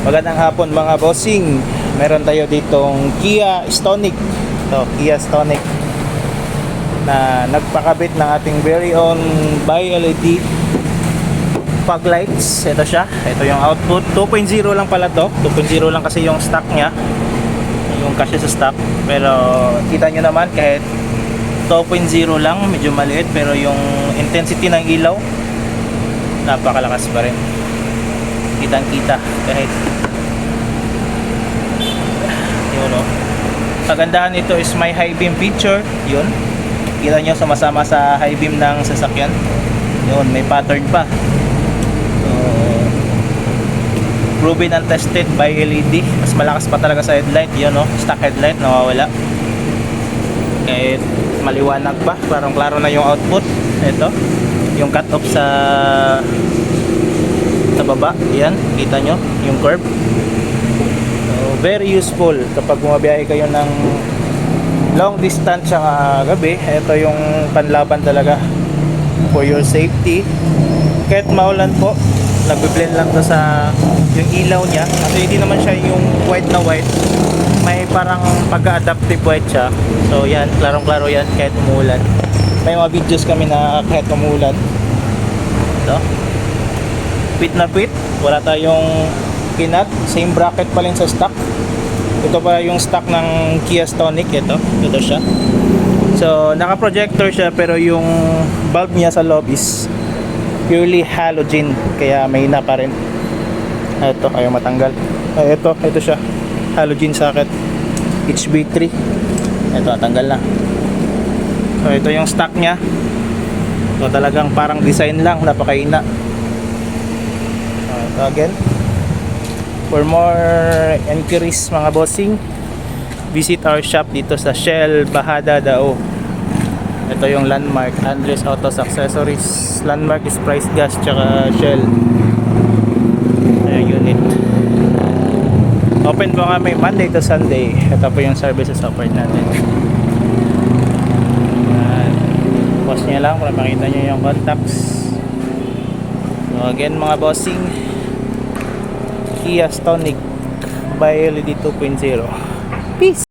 Magandang hapon mga bossing. Meron tayo ditong Kia Stonic. Ito, Kia Stonic na nagpakabit ng ating very own bi-LED fog lights. Ito siya. Ito yung output. 2.0 lang pala to. 2.0 lang kasi yung stock niya. Yung kasya sa stock. Pero kita nyo naman kahit 2.0 lang, medyo maliit, pero yung intensity ng ilaw napakalakas pa rin. Kitang kita kahit yun, no? Kagandahan nito is may high beam feature. Yun, kita nyo sumasama sa high beam ng sasakyan. Yun, may pattern pa. So, proven and tested by LED. Mas malakas pa talaga sa headlight. Yun, no? Stock headlight, nawawala. Kahit maliwanag pa, parang klaro na yung output. Ito, yung cut off sa baba, yan, kita nyo yung curve. So, very useful kapag bumabiyahe kayo ng long distance sa gabi. Ito yung panlaban talaga for your safety. Kahit maulan po, nagbe-blend lang to sa yung ilaw niya, kasi hindi naman siya yung white na white, may parang pagka-adaptive white siya. So yan, klarong-klaro yan kahit umulan. May mga videos kami na kahit umulan. Ito, fit na fit, wala tayong kinat, same bracket pa rin sa stock. Ito pa yung stock ng Kia Stonic. Ito siya. So naka-projector siya, pero yung bulb niya sa loob is purely halogen, kaya may na pa rin. Ito, ayaw matanggal. Ito siya, halogen socket HB3. Ito, tanggal na. So ito yung stock niya. So talagang parang design lang, napakaina. So again, for more inquiries mga bossing, visit our shop dito sa Shell Bahada Dao. Ito yung Landmark, Andres Autos Accessories. Landmark is Price Gas tsaka Shell. Ayan, unit. Open po kami Monday to Sunday. Ito po yung services offered natin. Post nyo lang para makita nyo yung contacts. So again mga bossing, Kia Stonic bi-LED 2.0. Peace!